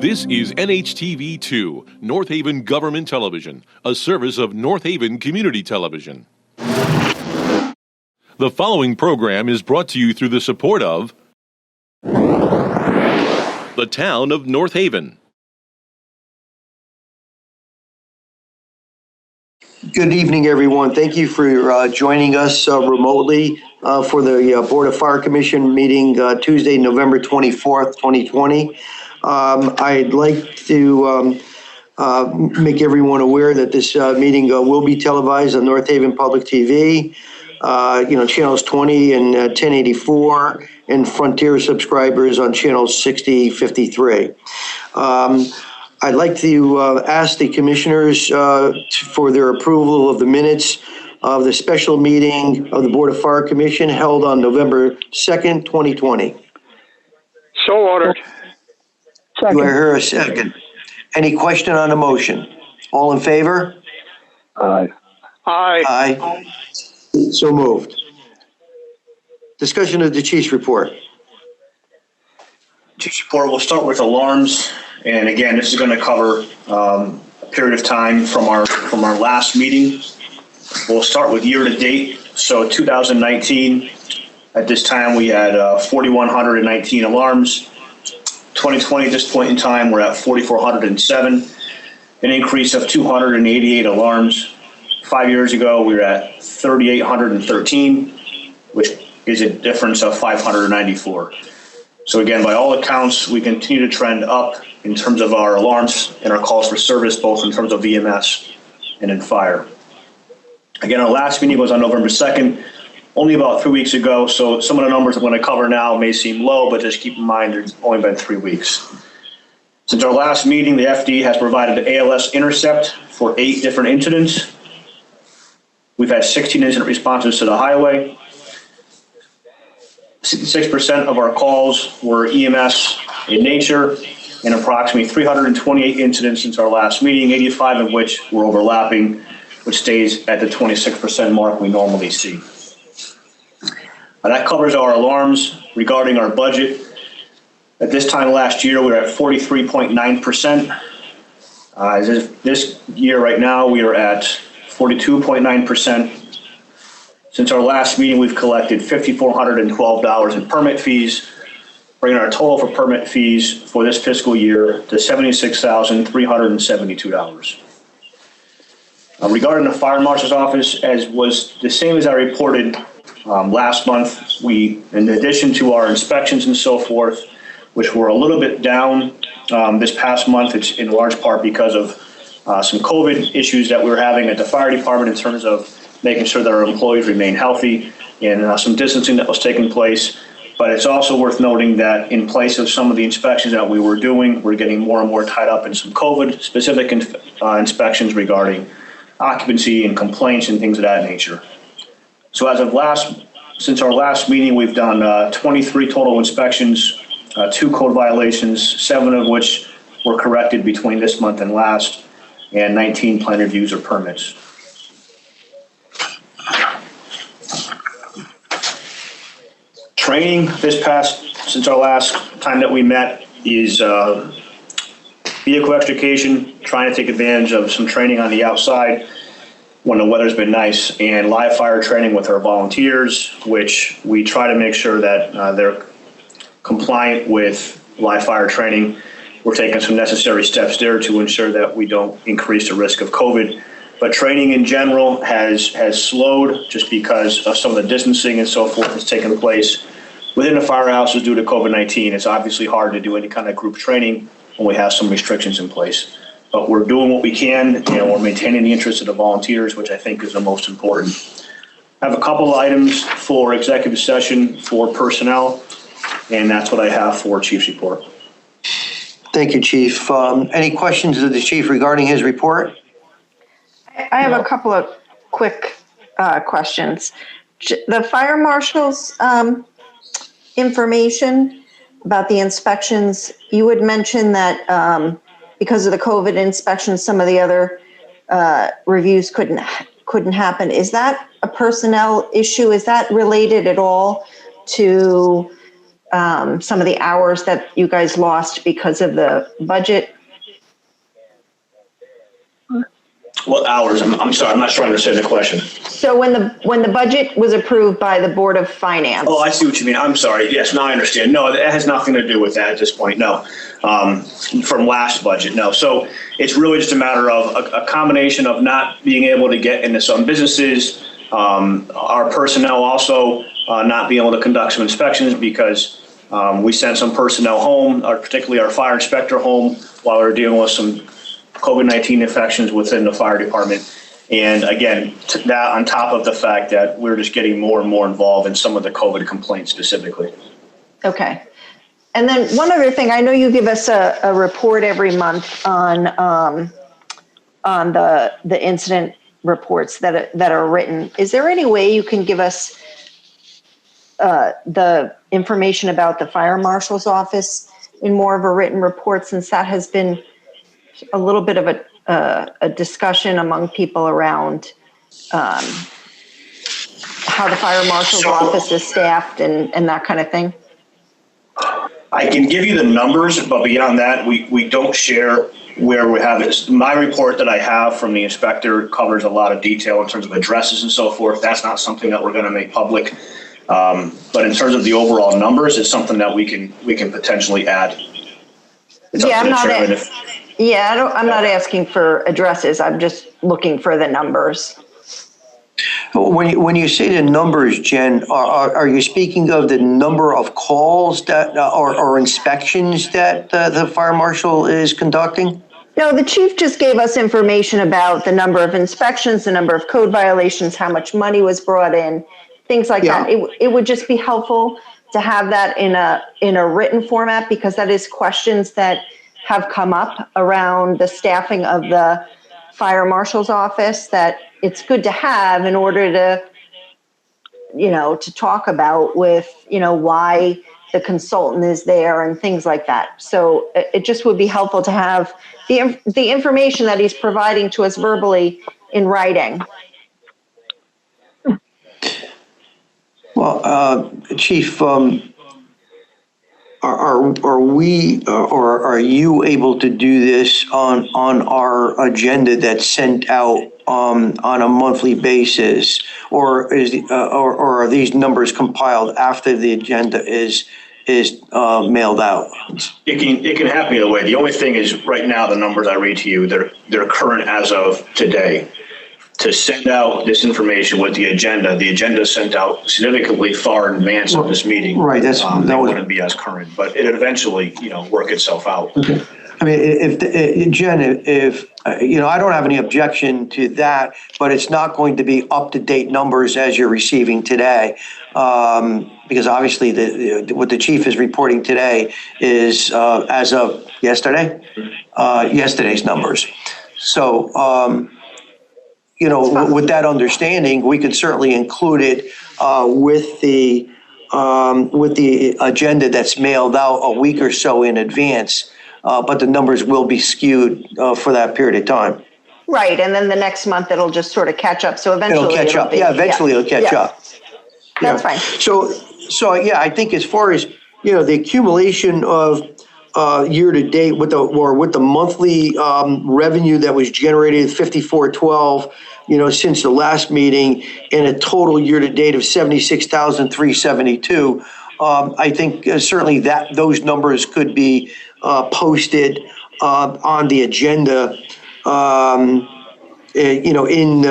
This is NHTV2, North Haven Government Television, a service of North Haven Community Television. The following program is brought to you through the support of the Town of North Haven. Good evening, everyone. Thank you for joining us remotely for the Board of Fire Commission meeting Tuesday, November 24th, 2020. I'd like to make everyone aware that this meeting will be televised on North Haven Public TV, channels 20 and 1084, and Frontier subscribers on channels 6053. I'd like to ask the commissioners for their approval of the minutes of the special meeting of the Board of Fire Commission held on November 2nd, 2020. So ordered. Do I hear a second? Any question on the motion? All in favor? Aye. Aye. Aye. So moved. Discussion of the chief's report. Chief's report, we'll start with alarms. And again, this is going to cover a period of time from our last meeting. We'll start with year to date. So 2019, at this time, we had 4,119 alarms. 2020, at this point in time, we're at 4,407, an increase of 288 alarms. 5 years ago, we were at 3,813, which is a difference of 594. So again, by all accounts, we continue to trend up in terms of our alarms and our calls for service, both in terms of VMS and in fire. Again, our last meeting was on November 2nd, only about 3 weeks ago, so some of the numbers I'm going to cover now may seem low, but just keep in mind there's only been 3 weeks. Since our last meeting, the FD has provided the ALS intercept for 8 different incidents. We've had 16 incident responses to the highway. 66% of our calls were EMS in nature, and approximately 328 incidents since our last meeting, 85 of which were overlapping, which stays at the 26% mark we normally see. That covers our alarms. Regarding our budget, at this time last year, we were at 43.9%. This year right now, we are at 42.9%. Since our last meeting, we've collected $5,412 in permit fees, bringing our total for permit fees for this fiscal year to $76,372. Regarding the fire marshal's office, as was the same as I reported last month, we, in addition to our inspections and so forth, which were a little bit down this past month, it's in large part because of some COVID issues that we were having at the fire department in terms of making sure that our employees remain healthy and some distancing that was taking place. But it's also worth noting that in place of some of the inspections that we were doing, we're getting more and more tied up in some COVID-specific inspections regarding occupancy and complaints and things of that nature. So since our last meeting, we've done 23 total inspections, 2 code violations, 7 of which were corrected between this month and last, and 19 plan reviews or permits. Training since our last time that we met is vehicle extrication, trying to take advantage of some training on the outside when the weather's been nice, and live fire training with our volunteers, which we try to make sure that they're compliant with live fire training. We're taking some necessary steps there to ensure that we don't increase the risk of COVID. But training in general has slowed just because of some of the distancing and so forth that's taken place within the firehouses due to COVID-19. It's obviously hard to do any kind of group training when we have some restrictions in place. But we're doing what we can, and we're maintaining the interest of the volunteers, which I think is the most important. I have a couple of items for executive session for personnel, and that's what I have for Chief's report. Thank you, Chief. Any questions of the Chief regarding his report? I have a couple of quick questions. The fire marshal's information about the inspections, you would mention that because of the COVID inspections, some of the other reviews couldn't happen. Is that a personnel issue? Is that related at all to some of the hours that you guys lost because of the budget? What hours? I'm sorry, I'm not sure I understand the question. So when the budget was approved by the Board of Finance. Oh, I see what you mean. I'm sorry. Yes, now I understand. No, it has nothing to do with that at this point. No, from last budget. No. So it's really just a matter of a combination of not being able to get into some businesses, our personnel also not being able to conduct some inspections because we sent some personnel home, particularly our fire inspector home, while we were dealing with some COVID-19 infections within the fire department. And again, that on top of the fact that we're just getting more and more involved in some of the COVID complaints specifically. Okay. And then one other thing, I know you give us a report every month on the incident reports that are written. Is there any way you can give us the information about the fire marshal's office in more of a written report, since that has been a little bit of a discussion among people around how the fire marshal's office is staffed and that kind of thing? I can give you the numbers, but beyond that, we don't share where we have it. My report that I have from the inspector covers a lot of detail in terms of addresses and so forth. That's not something that we're going to make public. But in terms of the overall numbers, it's something that we can potentially add. I'm not asking for addresses. I'm just looking for the numbers. When you say the numbers, Jen, are you speaking of the number of calls that or inspections that the fire marshal is conducting? No, the chief just gave us information about the number of inspections, the number of code violations, how much money was brought in, things like that. It would just be helpful to have that in a written format, because that is questions that have come up around the staffing of the fire marshal's office that it's good to have in order to, to talk about with, why the consultant is there and things like that. So it just would be helpful to have the information that he's providing to us verbally in writing. Well, Chief, are we or are you able to do this on our agenda that's sent out on a monthly basis, or or are these numbers compiled after the agenda is mailed out? It can happen either way. The only thing is, right now, the numbers I read to you, they're current as of today. To send out this information with the agenda is sent out significantly far in advance of this meeting. Right, that wouldn't be as current, but it'd eventually, work itself out. Okay. I mean, Jen, if I don't have any objection to that, but it's not going to be up-to-date numbers as you're receiving today, because obviously what the chief is reporting today is as of yesterday's numbers. So, with that understanding, we could certainly include it with the agenda that's mailed out a week or so in advance, but the numbers will be skewed for that period of time. Right, and then the next month it'll just sort of catch up. So eventually it'll catch up. Eventually it'll catch up. That's fine. So I think as far as the accumulation of year to date with the monthly revenue that was generated, 5412, since the last meeting, and a total year to date of 76,372. I think certainly those numbers could be posted on the agenda, in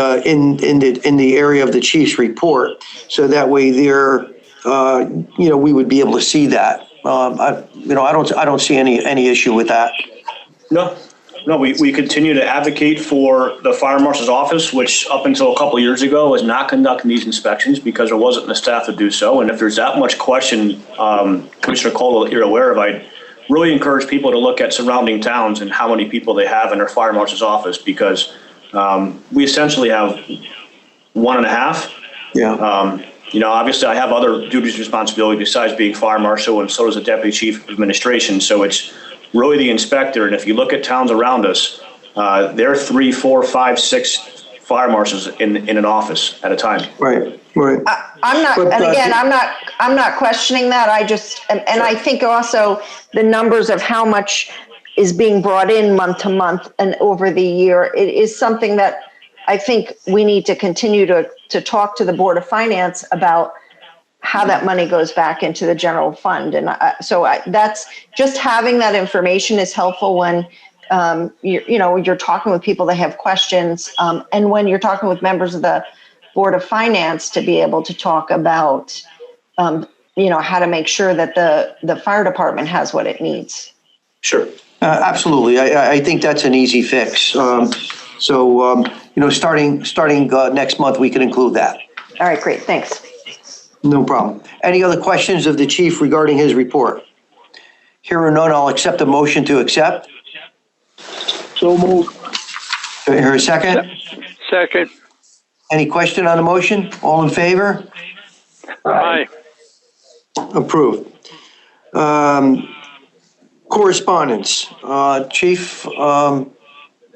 the area of the chief's report, so that way we would be able to see that. I don't see any issue with that. No, we continue to advocate for the fire marshal's office, which up until a couple of years ago was not conducting these inspections because there wasn't the staff to do so. And if there's that much question, Commissioner Cole, you're aware of, I really encourage people to look at surrounding towns and how many people they have in their fire marshal's office, because we essentially have 1.5. Yeah. Obviously I have other duties and responsibilities besides being fire marshal, and so does the deputy chief of administration. So it's really the inspector. And if you look at towns around us, they're 3, 4, 5, 6 fire marshals in an office at a time. Right. I'm not, But, and again, I'm not questioning that. I just, and I think also the numbers of how much is being brought in month to month and over the year, it is something that I think we need to continue to talk to the Board of Finance about how that money goes back into the general fund. And that's just having that information is helpful when you're talking with people that have questions, and when you're talking with members of the Board of Finance to be able to talk about, how to make sure that the fire department has what it needs. Sure. Absolutely. I think that's an easy fix. Starting next month, we can include that. All right, great. Thanks. No problem. Any other questions of the chief regarding his report? Hearing none, I'll accept a motion to accept. So moved. Do I hear a second? Second. Any question on the motion? All in favor? Aye. Approved. Correspondence. Chief,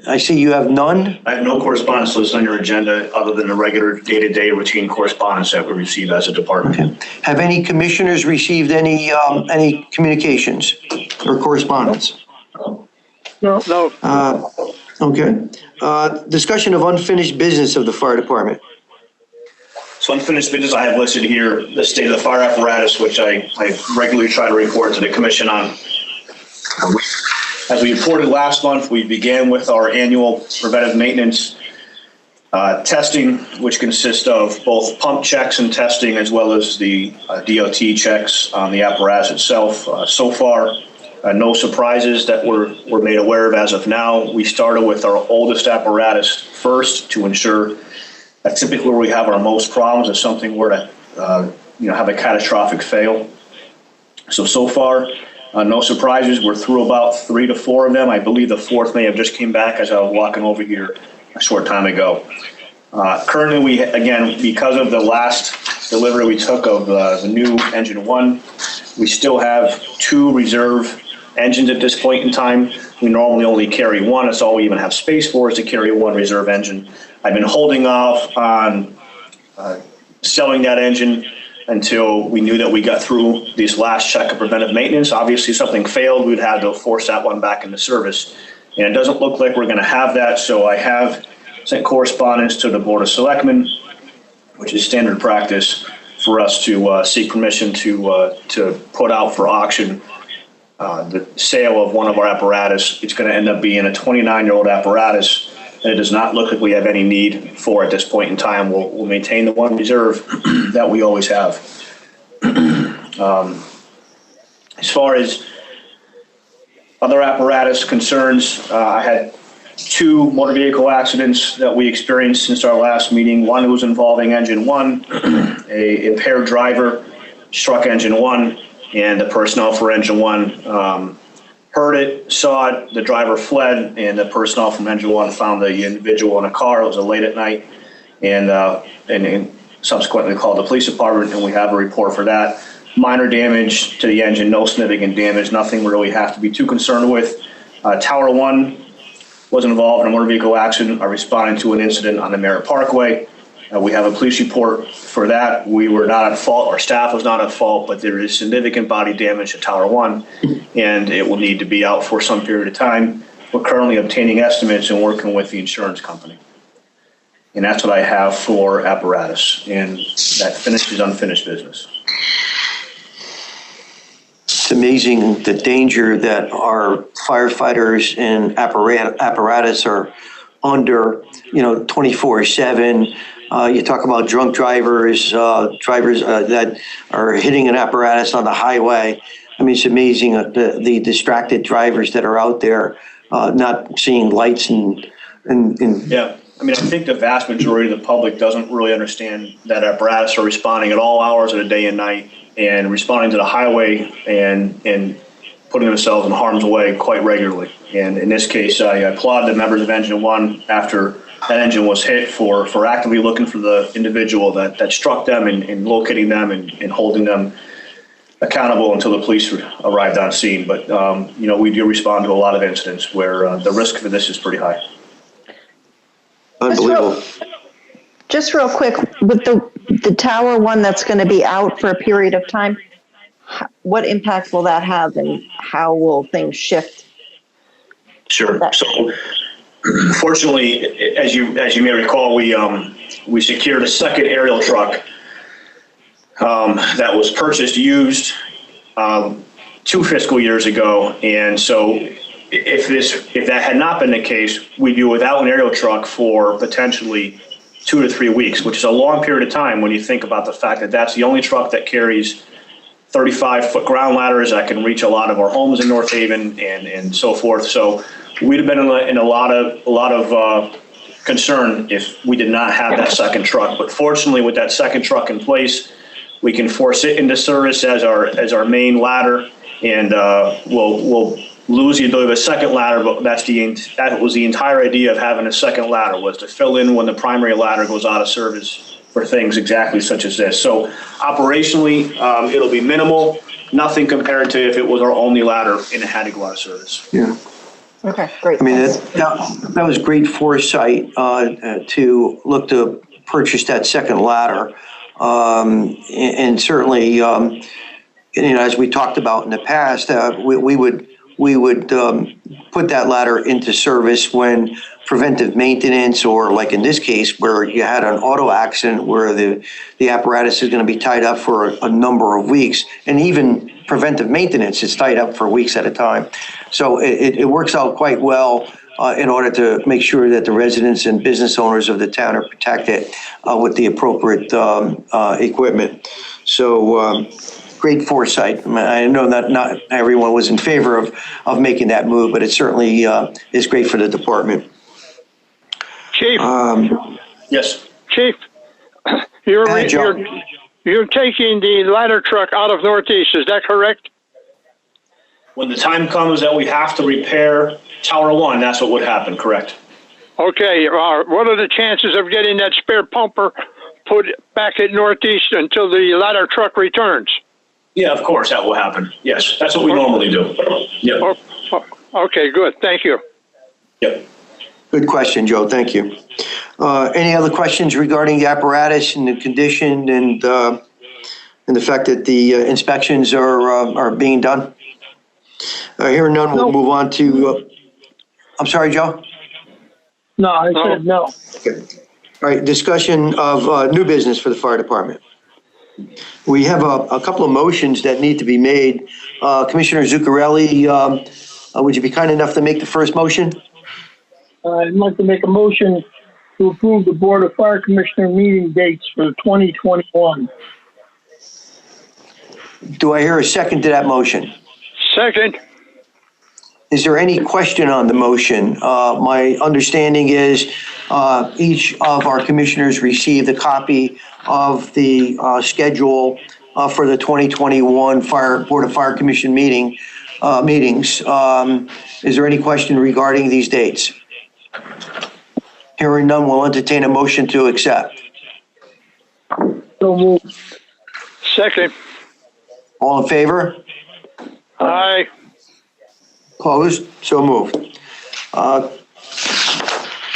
I see you have none. I have no correspondence list on your agenda other than the regular day-to-day routine correspondence that we receive as a department. Okay. Have any commissioners received any communications or correspondence? No. Okay. Discussion of unfinished business of the fire department. So unfinished business, I have listed here the state of the fire apparatus, which I regularly try to report to the commission on. As we reported last month, we began with our annual preventive maintenance testing, which consists of both pump checks and testing, as well as the DOT checks on the apparatus itself. So far, no surprises that we're made aware of as of now. We started with our oldest apparatus first to ensure that typically where we have our most problems if something were to have a catastrophic fail. So far, no surprises. We're through about 3 to 4 of them. I believe the 4th may have just came back as I was walking over here a short time ago. Currently, because of the last delivery we took of the new engine 1, we still have 2 reserve engines at this point in time. We normally only carry 1. That's all we even have space for, is to carry 1 reserve engine. I've been holding off on selling that engine until we knew that we got through this last check of preventive maintenance. Obviously, something failed, we'd have to force that one back into service. And it doesn't look like we're going to have that, so I have sent correspondence to the Board of Selectmen, which is standard practice for us to seek permission to put out for auction the sale of one of our apparatus. It's going to end up being a 29-year-old apparatus, and it does not look like we have any need for at this point in time. We'll maintain the 1 reserve that we always have. As far as other apparatus concerns, I had 2 motor vehicle accidents that we experienced since our last meeting. One was involving engine 1. A impaired driver struck engine 1, and the personnel for engine 1 heard it, saw it, the driver fled, and the personnel from engine 1 found the individual in a car. It was late at night, and subsequently called the police department, and we have a report for that. Minor damage to the engine, no significant damage, nothing we really have to be too concerned with. Tower 1 was involved in a motor vehicle accident, responding to an incident on the Merritt Parkway. We have a police report for that. We were not at fault, our staff was not at fault, but there is significant body damage to Tower 1, and it will need to be out for some period of time. We're currently obtaining estimates and working with the insurance company. And that's what I have for apparatus, and that finishes unfinished business. It's amazing the danger that our firefighters and apparatus are under, 24/7. You talk about drunk drivers that are hitting an apparatus on the highway. I mean, it's amazing the distracted drivers that are out there, not seeing lights and. Yeah, I mean, I think the vast majority of the public doesn't really understand that apparatus are responding at all hours of the day and night, and responding to the highway and putting themselves in harm's way quite regularly. And in this case, I applaud the members of Engine 1 after that engine was hit for actively looking for the individual that struck them and locating them and holding them accountable until the police arrived on scene. But, we do respond to a lot of incidents where the risk for this is pretty high. Unbelievable. Just real quick, with the tower one that's going to be out for a period of time, what impact will that have and how will things shift? Sure. So, fortunately, as you may recall, we secured a second aerial truck that was purchased used 2 fiscal years ago, and so if that had not been the case, we'd be without an aerial truck for potentially 2 to 3 weeks, which is a long period of time when you think about the fact that that's the only truck that carries 35-foot ground ladders that can reach a lot of our homes in North Haven and so forth. So we'd have been in a lot of concern if we did not have that second truck. But fortunately, with that second truck in place, we can force it into service as our main ladder, and we'll lose the ability of a second ladder. But that was the entire idea of having a second ladder, was to fill in when the primary ladder goes out of service for things exactly such as this. So operationally, it'll be minimal, nothing compared to if it was our only ladder and it had to go out of service. Yeah. Okay, great. I mean, that was great foresight to look to purchase that second ladder. And certainly, as we talked about in the past, we would put that ladder into service when preventive maintenance, or like in this case, where you had an auto accident where the apparatus is going to be tied up for a number of weeks, and even preventive maintenance is tied up for weeks at a time. So it works out quite well in order to make sure that the residents and business owners of the town are protected with the appropriate equipment. So great foresight. I know that not everyone was in favor of making that move, but it certainly is great for the department. Chief, Yes. Chief, you're John. you're taking the ladder truck out of Northeast, is that correct? When the time comes that we have to repair Tower 1, that's what would happen, correct? Okay, what are the chances of getting that spare pumper put back at Northeast until the ladder truck returns? Yeah, of course, that will happen. Yes, that's what we normally do. Yep. Okay, good, thank you. Yep. Good question, Joe. Thank you. Any other questions regarding the apparatus and the condition and the fact that the inspections are being done? Hearing none, we'll move on to. I'm sorry, Joe. No, I said no. Okay. All right. Discussion of new business for the fire department. We have a couple of motions that need to be made. Commissioner Zuccarelli, would you be kind enough to make the first motion? I'd like to make a motion to approve the Board of Fire Commissioner meeting dates for 2021. Do I hear a second to that motion? Second. Is there any question on the motion? My understanding is each of our commissioners received a copy of the schedule for the 2021 Board of Fire Commission meetings. Is there any question regarding these dates? Hearing none, we'll entertain a motion to accept. So moved. Second. All in favor? Aye. Opposed? So moved.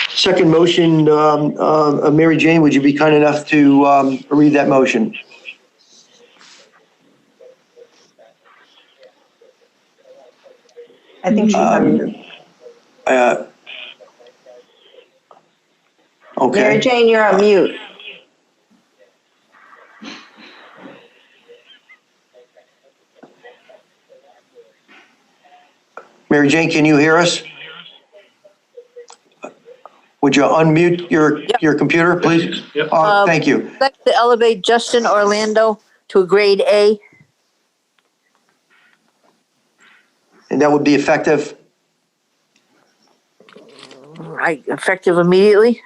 Second motion, Mary Jane, would you be kind enough to read that motion? I think she's on. Okay. Mary Jane, you're on mute. Mary Jane, can you hear us? Would you unmute your computer, please? Yep. Thank you. I'd like to elevate Justin Orlando to a grade A. And that would be effective? Right, effective immediately?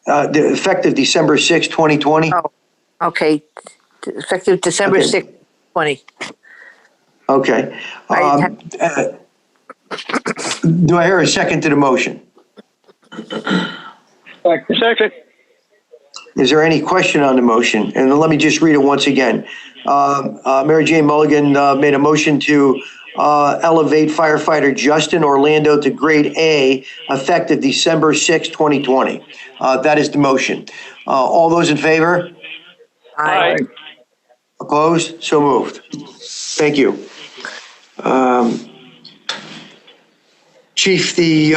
Effective December 6, 2020? Oh, okay, effective December Okay. 6th, 20. Okay. Do I hear a second to the motion? Second. Is there any question on the motion? And let me just read it once again. Mary Jane Mulligan made a motion to elevate firefighter Justin Orlando to grade A effective December 6, 2020. That is the motion. All those in favor? Aye. Opposed? So moved. Thank you. Chief, the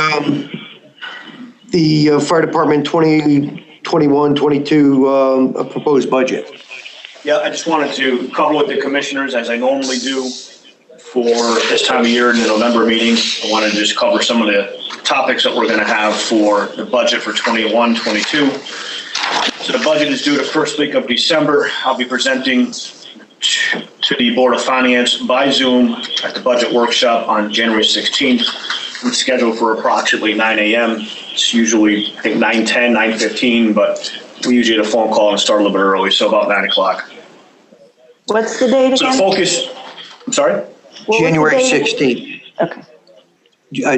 fire department 2021-22 proposed budget. Yeah, I just wanted to cover with the commissioners, as I normally do for this time of year in the November meeting. I wanted to just cover some of the topics that we're going to have for the budget for 21-22. So the budget is due the first week of December. I'll be presenting to the Board of Finance by Zoom at the budget workshop on January 16th. It's scheduled for approximately 9 a.m. It's usually, I think, 9:10, 9:15, but we usually get a phone call and start a little bit early, so about 9 o'clock. What's the date So again? focus, I'm sorry? What was the January date? 16th. Okay.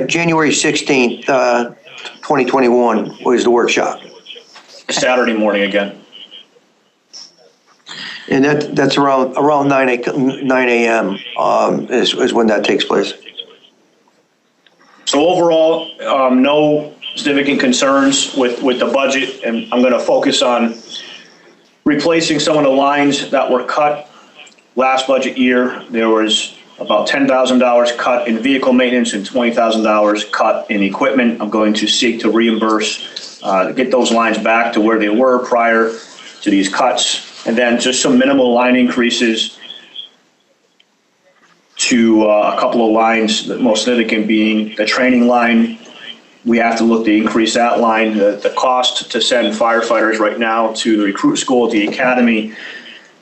January 16th, 2021 was the workshop. Saturday morning again. And that's around 9 a.m. Is when that takes place. So overall, no significant concerns with the budget, and I'm going to focus on replacing some of the lines that were cut last budget year. There was about $10,000 cut in vehicle maintenance and $20,000 cut in equipment. I'm going to seek to reimburse, get those lines back to where they were prior to these cuts, and then just some minimal line increases to a couple of lines, the most significant being the training line. We have to look to increase that line. The cost to send firefighters right now to the recruit school, at the academy,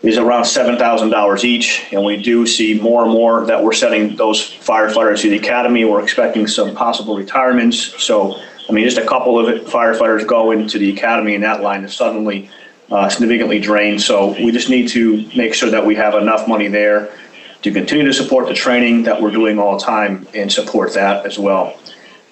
is around $7,000 each, and we do see more and more that we're sending those firefighters to the academy. We're expecting some possible retirements. So, I mean, just a couple of firefighters go into the academy, and that line is suddenly significantly drained. So we just need to make sure that we have enough money there to continue to support the training that we're doing all the time and support that as well.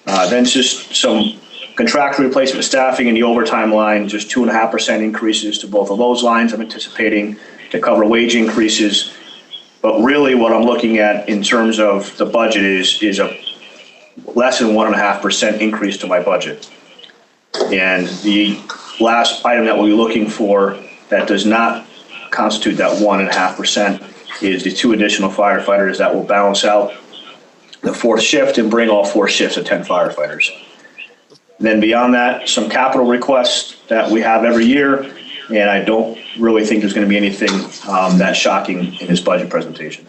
Then just some contractual replacement staffing in the overtime line, just 2.5% increases to both of those lines. I'm anticipating to cover wage increases. But really what I'm looking at in terms of the budget is a less than 1.5% increase to my budget. And the last item that we'll be looking for that does not constitute that 1.5% is the 2 additional firefighters that will balance out the 4th shift and bring all 4 shifts of 10 firefighters. And then beyond that, some capital requests that we have every year, and I don't really think there's going to be anything that shocking in this budget presentation.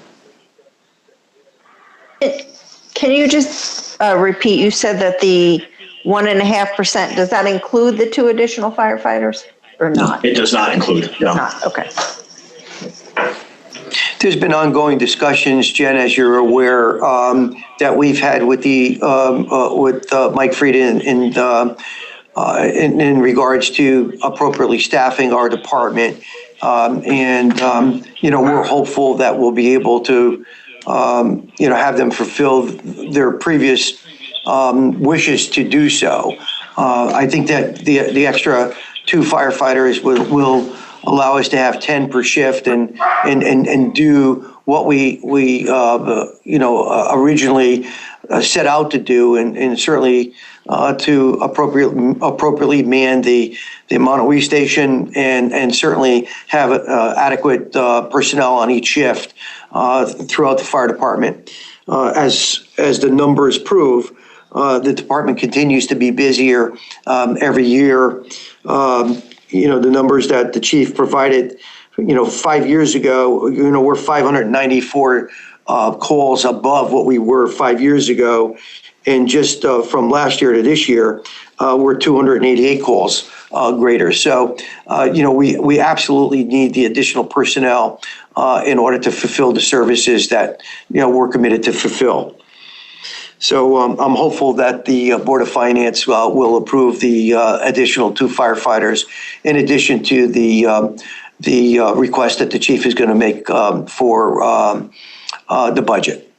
Can you just repeat, you said that the 1.5%, does that include the 2 additional firefighters or not? It does not include, no. Not, okay. There's been ongoing discussions, Jen, as you're aware, that we've had with Mike Frieden in regards to appropriately staffing our department. We're hopeful that we'll be able to, have them fulfill their previous wishes to do so. I think that the extra 2 firefighters will allow us to have 10 per shift and do what we originally set out to do, and certainly to appropriately man the Monterey station and certainly have adequate personnel on each shift throughout the fire department. As the numbers prove, the department continues to be busier every year. The numbers that the chief provided, 5 years ago, we're 594 calls above what we were 5 years ago. And just from last year to this year, we're 288 calls greater. So, we absolutely need the additional personnel in order to fulfill the services that, we're committed to fulfill. So I'm hopeful that the Board of Finance will approve the additional 2 firefighters in addition to the request that the chief is going to make for the budget.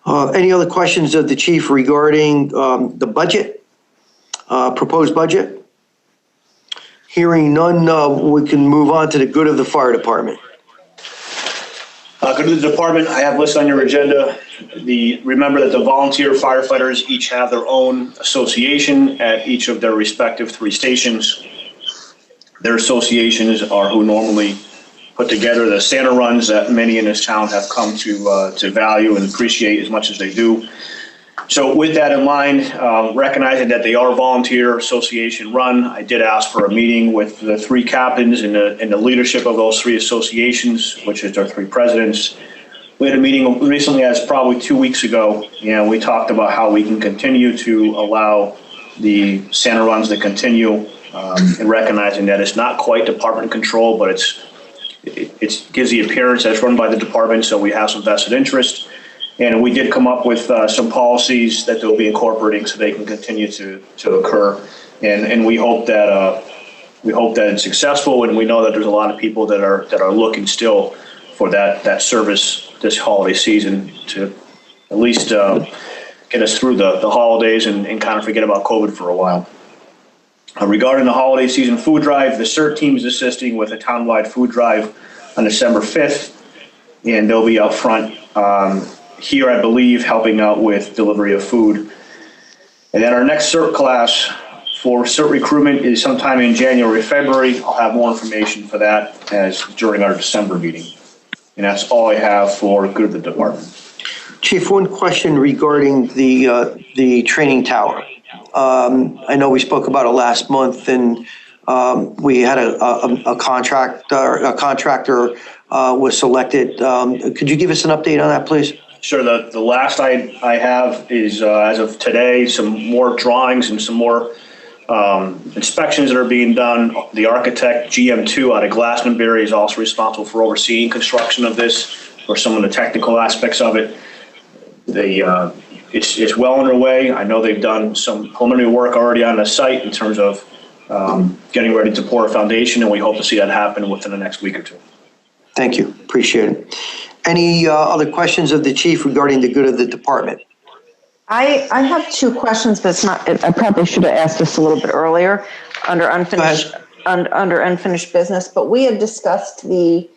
Any other questions of the chief regarding the budget, proposed budget? Hearing none, we can move on to the good of the fire department. Go to the department. I have listed on your agenda. Remember that the volunteer firefighters each have their own association at each of their respective 3 stations. Their associations are who normally put together the Santa runs that many in this town have come to value and appreciate as much as they do. So with that in mind, recognizing that they are volunteer association run, I did ask for a meeting with the 3 captains and the leadership of those 3 associations, which is their 3 presidents. We had a meeting recently, as probably 2 weeks ago, and we talked about how we can continue to allow the Santa runs to continue, and recognizing that it's not quite department control, but it gives the appearance that it's run by the department, so we have some vested interest. And we did come up with some policies that they'll be incorporating so they can continue to occur. And we hope that it's successful, and we know that there's a lot of people that are looking still for that service this holiday season to at least get us through the holidays and kind of forget about COVID for a while. Regarding the holiday season food drive, the CERT team is assisting with a townwide food drive on December 5th, and they'll be out front here, I believe, helping out with delivery of food. And then our next CERT class for CERT recruitment is sometime in January, February. I'll have more information for that as during our December meeting. And that's all I have for good of the department. Chief, one question regarding the training tower. I know we spoke about it last month, and we had a contractor was selected. Could you give us an update on that, please? Sure. The last I have is, as of today, some more drawings and some more inspections that are being done. The architect, GM2 out of Glastonbury, is also responsible for overseeing construction of this, for some of the technical aspects of it. It's well underway. I know they've done some preliminary work already on the site in terms of getting ready to pour a foundation, and we hope to see that happen within the next week or 2. Thank you. Appreciate it. Any other questions of the chief regarding the good of the department? I have 2 questions, but it's not, I probably should have asked this a little bit earlier under unfinished business, but we had discussed the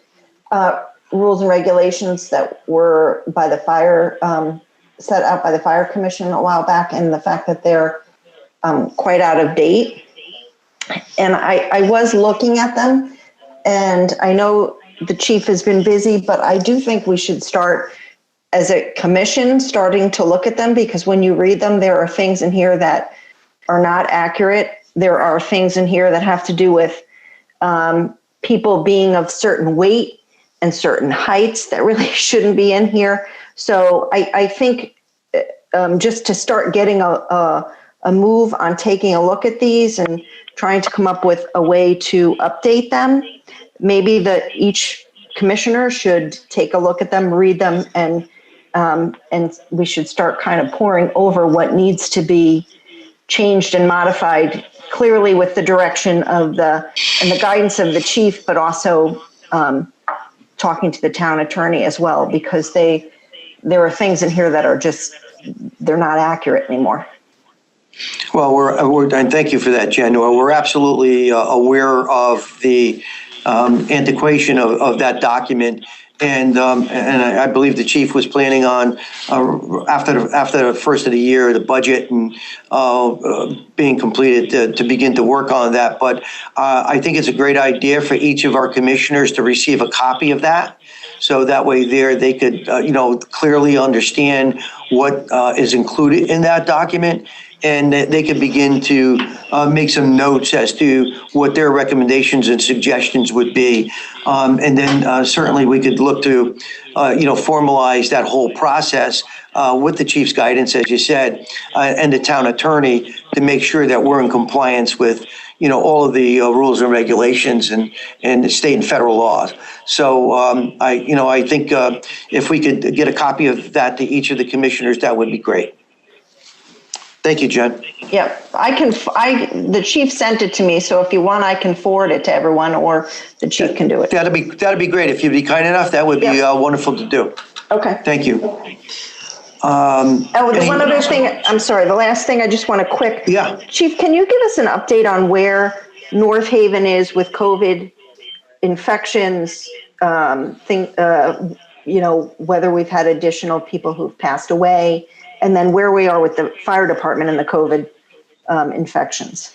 rules and regulations that were by the fire, set out by the fire commission a while back, and the fact that they're quite out of date. And I was looking at them, and I know the chief has been busy, but I do think we should start as a commission starting to look at them, because when you read them, there are things in here that are not accurate. There are things in here that have to do with people being of certain weight and certain heights that really shouldn't be in here. So I think just to start getting a move on taking a look at these and trying to come up with a way to update them. Maybe each commissioner should take a look at them, read them, and we should start kind of poring over what needs to be changed and modified, clearly with the direction of and the guidance of the chief, but also talking to the town attorney as well, because there are things in here that are they're not accurate anymore. Well, and thank you for that, Jen. We're absolutely aware of the antiquation of that document, and I believe the chief was planning on after the first of the year, the budget and being completed to begin to work on that. But I think it's a great idea for each of our commissioners to receive a copy of that, so that way they could clearly understand what is included in that document. And they could begin to make some notes as to what their recommendations and suggestions would be. And then certainly we could look to, formalize that whole process with the chief's guidance, as you said, and the town attorney to make sure that we're in compliance with, all of the rules and regulations and the state and federal laws. So I think if we could get a copy of that to each of the commissioners, that would be great. Thank you, Jen. Yeah, the chief sent it to me, so if you want, I can forward it to everyone, or the chief can do it. That'd be great. If you'd be kind enough, that would be wonderful to do. Okay. Thank you. The one other thing, I'm sorry, the last thing I just want to quick. Yeah. Chief, can you give us an update on where North Haven is with COVID infections, whether we've had additional people who've passed away, and then where we are with the fire department and the COVID infections.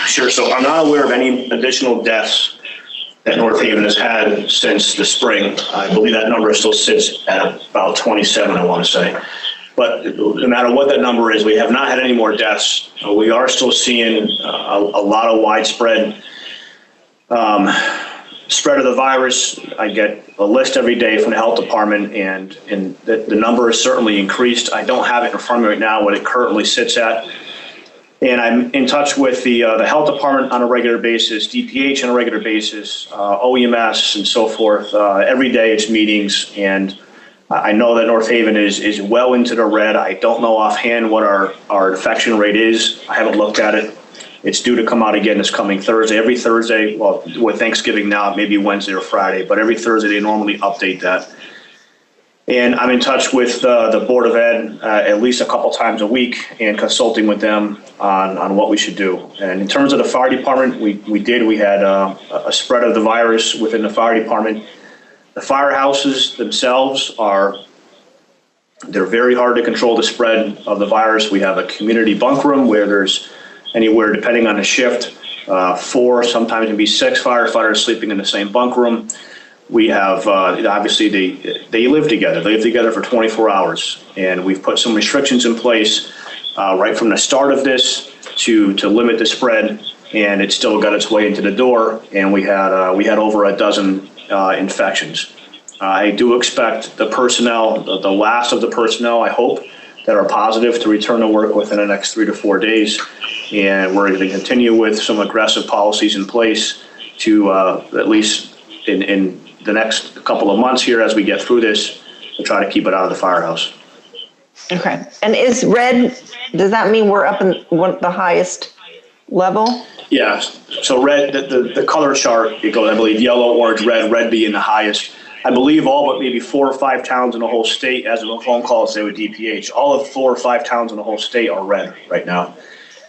Sure. So I'm not aware of any additional deaths that North Haven has had since the spring. I believe that number still sits at about 27, I want to say. But no matter what that number is, we have not had any more deaths. We are still seeing a lot of widespread spread of the virus. I get a list every day from the health department, and the number has certainly increased. I don't have it in front of me right now what it currently sits at. And I'm in touch with the health department on a regular basis, DPH on a regular basis, OEMS and so forth. Every day it's meetings, and I know that North Haven is well into the red. I don't know offhand what our infection rate is. I haven't looked at it. It's due to come out again this coming Thursday. Every Thursday, well, with Thanksgiving now, maybe Wednesday or Friday, but every Thursday they normally update that. And I'm in touch with the Board of Ed at least a couple times a week and consulting with them on what we should do. And in terms of the fire department, we had a spread of the virus within the fire department. The firehouses themselves they're very hard to control the spread of the virus. We have a community bunk room where there's anywhere, depending on the shift, 4, sometimes maybe 6 firefighters sleeping in the same bunk room. We have, obviously, they live together. They live together for 24 hours. And we've put some restrictions in place right from the start of this to limit the spread. And it still got its way into the door. And we had over a dozen infections. I do expect the personnel, the last of the personnel, I hope, that are positive to return to work within the next 3 to 4 days. And we're going to continue with some aggressive policies in place to at least in the next couple of months here as we get through this to try to keep it out of the firehouse. Okay. And is red, does that mean we're up in the highest level? Yeah. So red, the color chart, it goes, I believe, yellow, orange, red being the highest. I believe all but maybe 4 or 5 towns in the whole state, as of a phone call today with DPH, all of 4 or 5 towns in the whole state are red right now.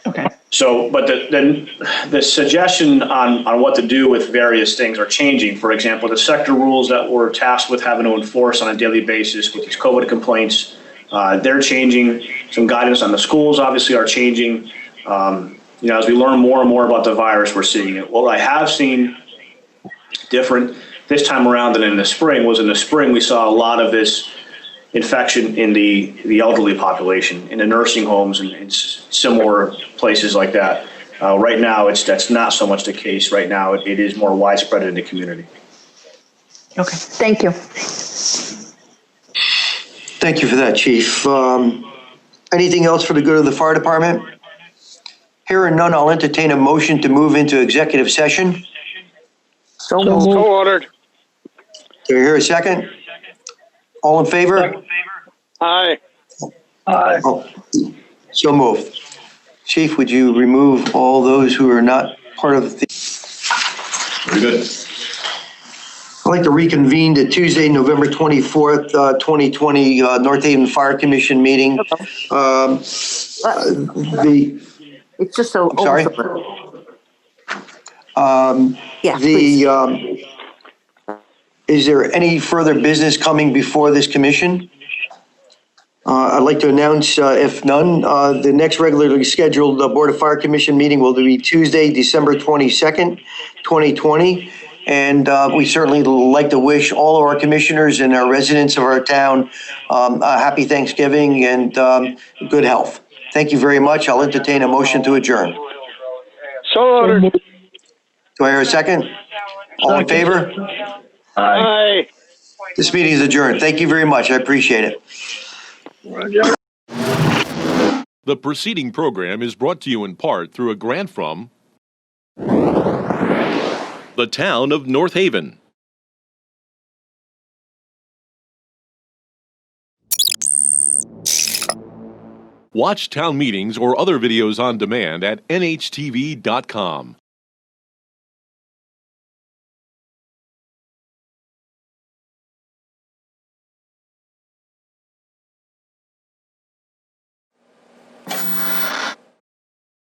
Okay. So, but the suggestion on what to do with various things are changing. For example, the sector rules that we're tasked with having to enforce on a daily basis with these COVID complaints, they're changing. Some guidance on the schools obviously are changing. As we learn more and more about the virus, we're seeing it. What I have seen different this time around than in the spring was in the spring we saw a lot of this infection in the elderly population, in the nursing homes and similar places like that. Right now, that's not so much the case. Right now, it is more widespread in the community. Okay, thank you. Thank you for that, Chief. Anything else for the good of the fire department? Hearing none, I'll entertain a motion to move into executive session. So So moved. moved. So ordered. Do you hear a second? All in favor? Aye. Aye. Oh, so moved. Chief, would you remove all those who are not part of the... Very good. I'd like to reconvene the Tuesday, November 24th, 2020 North Haven Fire Commission meeting. It's just so. I'm sorry? Yeah, please. Is there any further business coming before this commission? I'd like to announce, if none, the next regularly scheduled Board of Fire Commission meeting will be Tuesday, December 22nd, 2020. And we certainly like to wish all of our commissioners and our residents of our town a happy Thanksgiving and good health. Thank you very much. I'll entertain a motion to adjourn. So ordered. Do I hear a second? All in favor? Aye. This meeting is adjourned. Thank you very much. I appreciate it. The preceding program is brought to you in part through a grant from the town of North Haven. Watch town meetings or other videos on demand at nhtv.com.